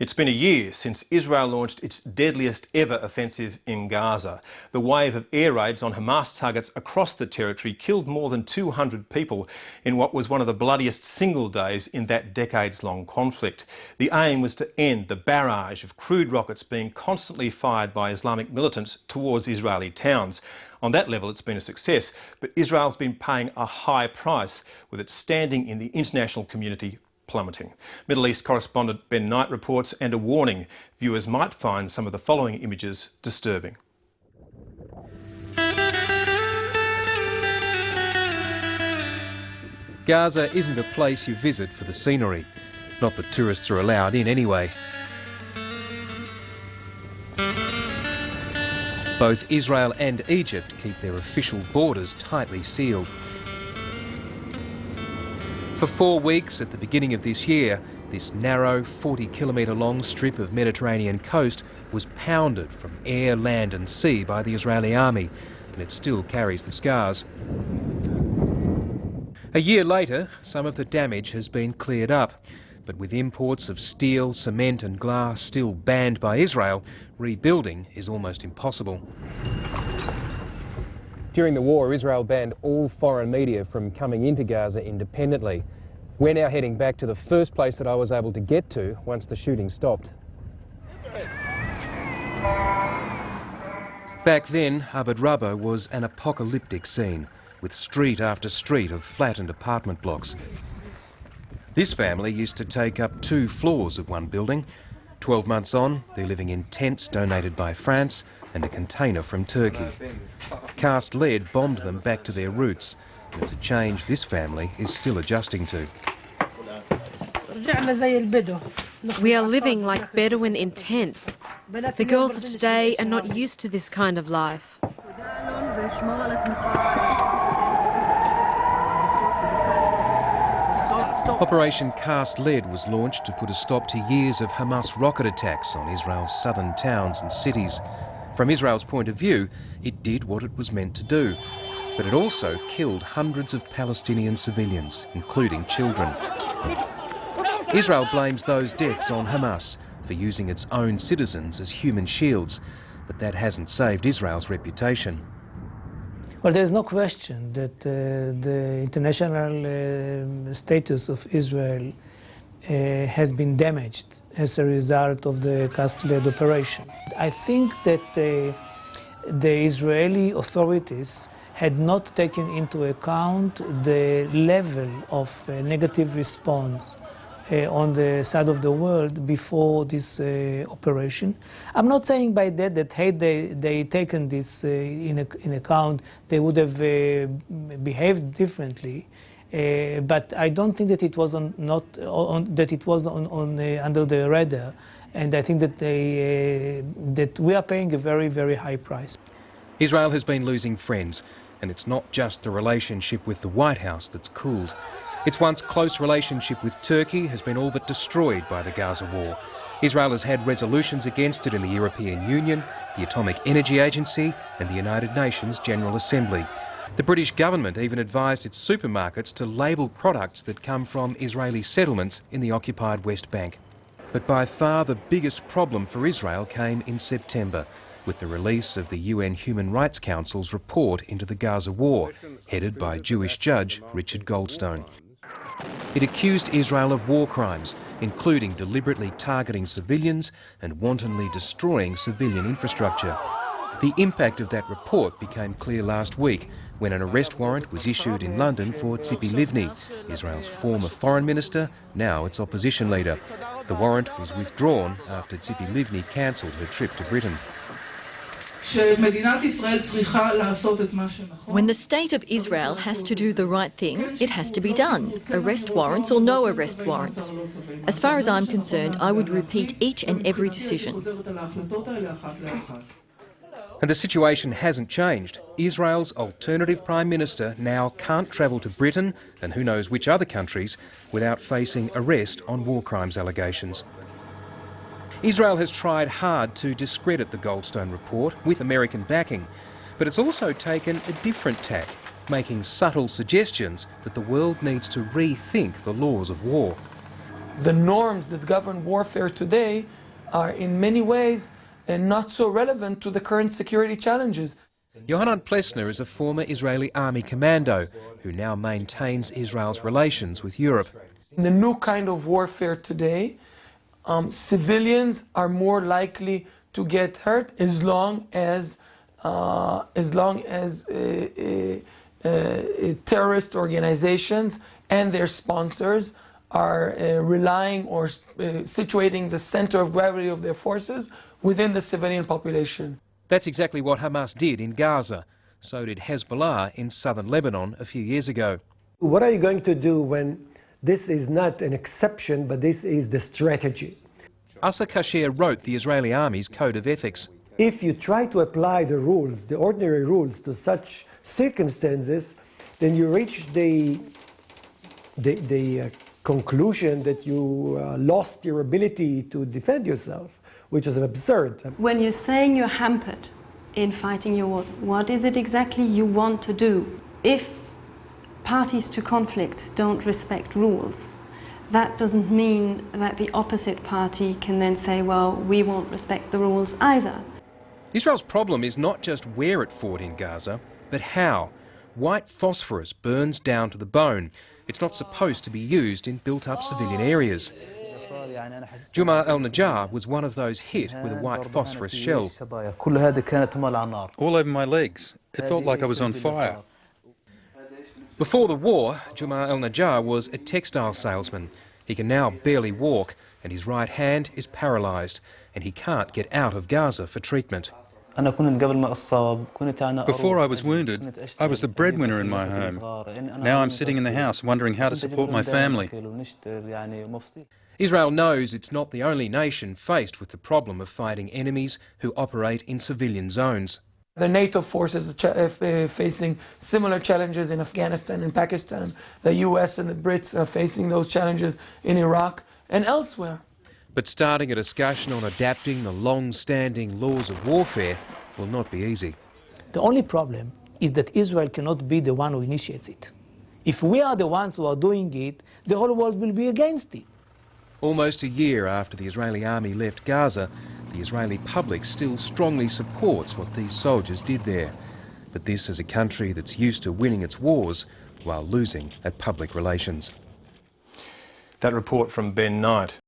It's been a year since Israel launched its deadliest ever offensive in Gaza. The wave of air raids on Hamas targets across the territory killed more than 200 people in what was one of the bloodiest single days in that decades-long conflict. The aim was to end the barrage of crude rockets being constantly fired by Islamic militants towards Israeli towns. On that level, it's been a success, but Israel's been paying a high price, with its standing in the international community plummeting. Middle East correspondent Ben Knight reports, and a warning: viewers might find some of the following images disturbing. Gaza isn't a place you visit for the scenery. Not that tourists are allowed in anyway. Both Israel and Egypt keep their official borders tightly sealed. For 4 weeks at the beginning of this year, this narrow 40-kilometre long strip of Mediterranean coast was pounded from air, land and sea by the Israeli army, and it still carries the scars. A year later, some of the damage has been cleared up, but with imports of steel, cement and glass still banned by Israel, rebuilding is almost impossible. During the war, Israel banned all foreign media from coming into Gaza independently. We're now heading back to the first place that I was able to get to once the shooting stopped. Back then, Abed Rabba was an apocalyptic scene, with street after street of flattened apartment blocks. This family used to take up 2 floors of one building. 12 months on, they're living in tents donated by France and a container from Turkey. Cast lead bombed them back to their roots, and it's a change this family is still adjusting to. We are living like Bedouin in tents. The girls of today are not used to this kind of life. Operation Cast Lead was launched to put a stop to years of Hamas rocket attacks on Israel's southern towns and cities. From Israel's point of view, it did what it was meant to do, but it also killed hundreds of Palestinian civilians, including children. Israel blames those deaths on Hamas for using its own citizens as human shields, but that hasn't saved Israel's reputation. Well, there's no question that the international status of Israel has been damaged as a result of the Cast-Lead operation. I think that the Israeli authorities had not taken into account the level of negative response on the side of the world before this operation. I'm not saying by that had they taken this in account, they would have behaved differently. But I don't think that it was under the radar, and I think that that we are paying a very, very high price. Israel has been losing friends, and it's not just the relationship with the White House that's cooled. Its once close relationship with Turkey has been all but destroyed by the Gaza war. Israel has had resolutions against it in the European Union, the Atomic Energy Agency and the United Nations General Assembly. The British government even advised its supermarkets to label products that come from Israeli settlements in the occupied West Bank. But by far the biggest problem for Israel came in September, with the release of the UN Human Rights Council's report into the Gaza war, headed by Jewish judge Richard Goldstone. It accused Israel of war crimes, including deliberately targeting civilians and wantonly destroying civilian infrastructure. The impact of that report became clear last week when an arrest warrant was issued in London for Tzipi Livni, Israel's former foreign minister, now its opposition leader. The warrant was withdrawn after Tzipi Livni cancelled her trip to Britain. When the state of Israel has to do the right thing, it has to be done, arrest warrants or no arrest warrants. As far as I'm concerned, I would repeat each and every decision. And the situation hasn't changed. Israel's alternative Prime Minister now can't travel to Britain and who knows which other countries without facing arrest on war crimes allegations. Israel has tried hard to discredit the Goldstone report with American backing, but it's also taken a different tack, making subtle suggestions that the world needs to rethink the laws of war. the norms that govern warfare today are in many ways not so relevant to the current security challenges. Yohanan Plesner is a former Israeli army commando who now maintains Israel's relations with Europe. In the new kind of warfare today, civilians are more likely to get hurt as long as terrorist organizations and their sponsors are relying or situating the center of gravity of their forces within the civilian population. That's exactly what Hamas did in Gaza. So did Hezbollah in southern Lebanon a few years ago. What are you going to do when this is not an exception, but this is the strategy? Asa Kashir wrote the Israeli army's code of ethics. If you try to apply the rules, the ordinary rules, to such circumstances, then you reach the conclusion that you lost your ability to defend yourself, which is absurd. When you're saying you're hampered in fighting your wars, what is it exactly you want to do? If parties to conflict don't respect rules, that doesn't mean that the opposite party can then say, well, we won't respect the rules either. Israel's problem is not just where it fought in Gaza, but how. White phosphorus burns down to the bone. It's not supposed to be used in built-up civilian areas. Juma al-Najjar was one of those hit with a white phosphorus shell. All over my legs. It felt like I was on fire. Before the war, Juma al-Najjar was a textile salesman. He can now barely walk, and his right hand is paralysed, and he can't get out of Gaza for treatment. Before I was wounded, I was the breadwinner in my home. Now I'm sitting in the house wondering how to support my family. Israel knows it's not the only nation faced with the problem of fighting enemies who operate in civilian zones. The NATO forces are facing similar challenges in Afghanistan and Pakistan. The US and the Brits are facing those challenges in Iraq and elsewhere. But starting a discussion on adapting the long-standing laws of warfare will not be easy. The only problem is that Israel cannot be the one who initiates it. If we are the ones who are doing it, the whole world will be against it. Almost a year after the Israeli army left Gaza, the Israeli public still strongly supports what these soldiers did there. But this is a country that's used to winning its wars while losing at public relations. That report from Ben Knight.